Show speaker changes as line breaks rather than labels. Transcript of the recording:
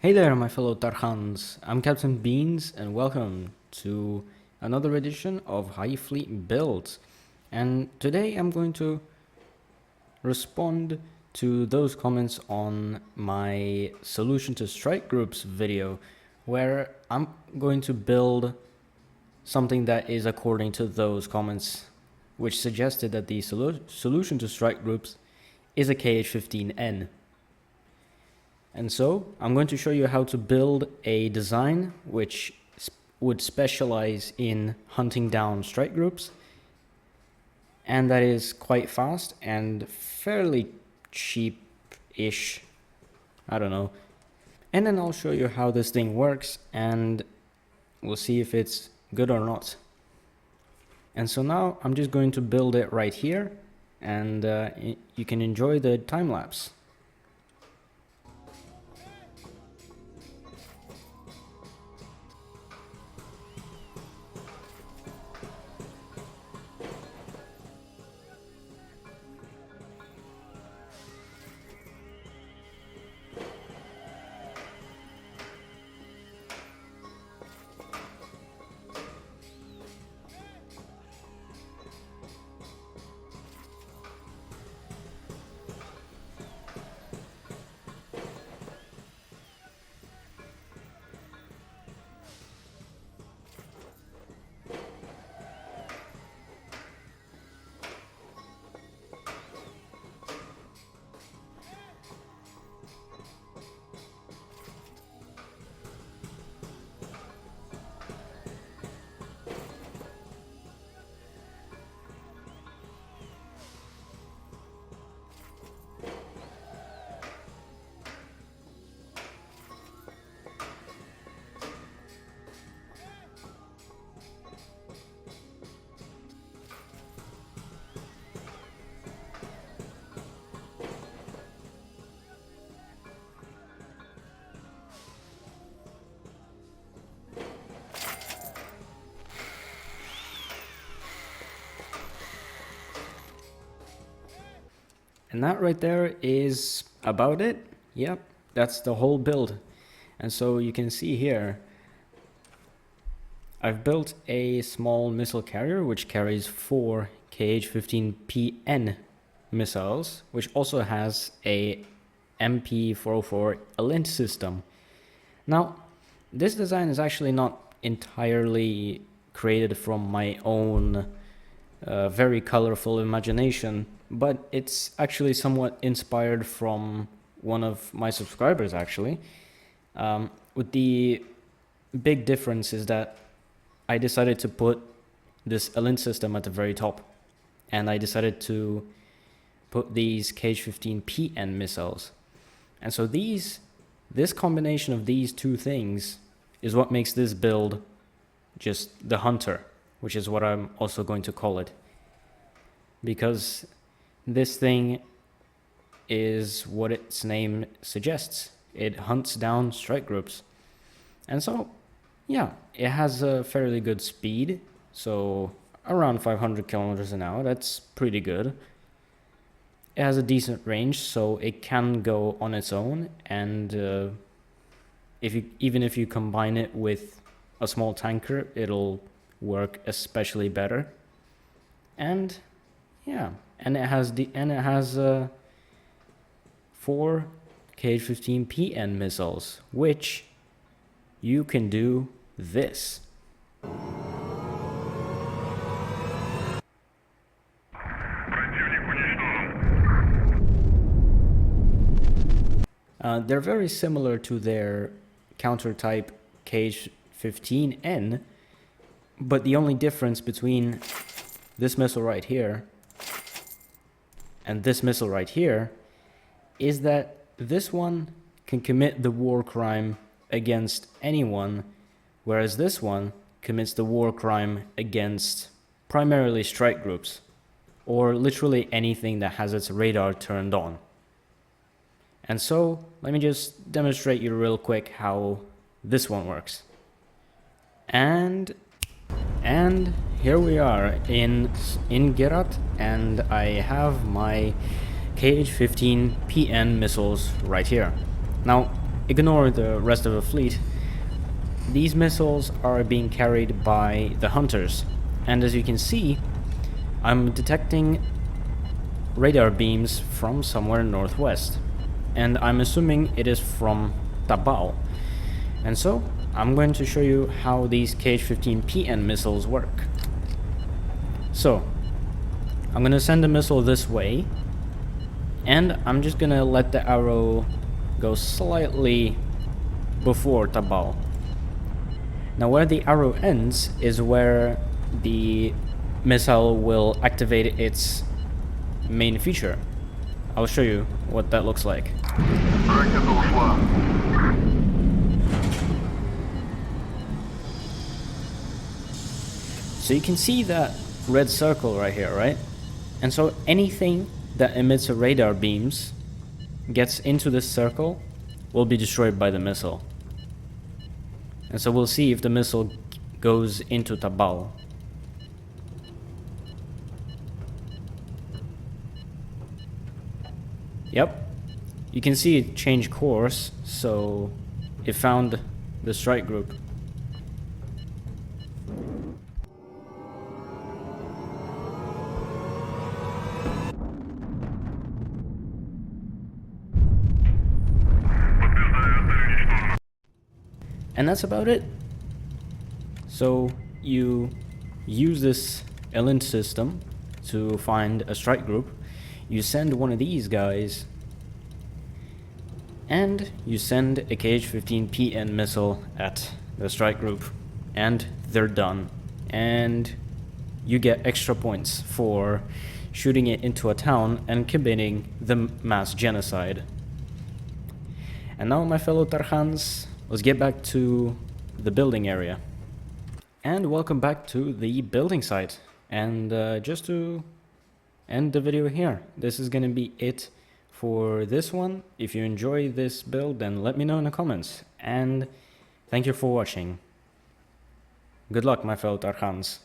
Hey there, my fellow Tarhans. I'm Captain Beans, and welcome to another edition of HighFleet Builds. And today I'm going to respond to those comments on my solution to strike groups video, where I'm going to build something that is according to those comments, which suggested that the solution to strike groups is a KH15N. And so I'm going to show you how to build a design which would specialize in hunting down strike groups, and that is quite fast and fairly cheap-ish, I don't know. And then I'll show you how this thing works, and we'll see if it's good or not. And so now I'm just going to build it right here, and you can enjoy the time lapse. And that right there is about it. Yep, that's the whole build. And so you can see here, I've built a small missile carrier which carries 4 KH-15PN missiles, which also has a MP404 Alint system. Now, this design is actually not entirely created from my own very colorful imagination, but it's actually somewhat inspired from one of my subscribers, actually. With the big difference is that I decided to put this Alint system at the very top, and I decided to put these KH-15PN missiles. And so this combination of these two things is what makes this build just the Hunter, which is what I'm also going to call it. Because this thing is what its name suggests. It hunts down strike groups. And so, yeah, it has a fairly good speed. So around 500 kilometers an hour, that's pretty good. It has a decent range, so it can go on its own. And even if you combine it with a small tanker, it'll work especially better. And yeah, and it has 4 KH-15PN missiles, which you can do this. They're very similar to their counter-type KH-15N, but the only difference between this missile right here and this missile right here is that this one can commit the war crime against anyone, whereas this one commits the war crime against primarily strike groups, or literally anything that has its radar turned on. And so, let me just demonstrate you real quick how this one works. And here we are in Gerat, and I have my KH-15PN missiles right here. Now, ignore the rest of the fleet. These missiles are being carried by the hunters, and as you can see, I'm detecting radar beams from somewhere northwest, and I'm assuming it is from Tabal. And so I'm going to show you how these KH-15PN missiles work. So I'm gonna send a missile this way, and I'm just gonna let the arrow go slightly before Tabal. Now where the arrow ends is where the missile will activate its main feature. I'll show you what that looks like. So you can see that red circle right here, right? And so anything that emits a radar beams gets into this circle will be destroyed by the missile. And so we'll see if the missile goes into Tabal. Yep, you can see it changed course, so it found the strike group. And that's about it. So you use this ELINT system to find a strike group. You send one of these guys, and you send a KH-15PN missile at the strike group, and they're done. And you get extra points for shooting it into a town and committing the mass genocide. And now, my fellow Tarhans, let's get back to the building area. And welcome back to the building site. And just to end the video here, this is gonna be it for this one. If you enjoy this build, then let me know in the comments. And thank you for watching. Good luck, my fellow Tarhans.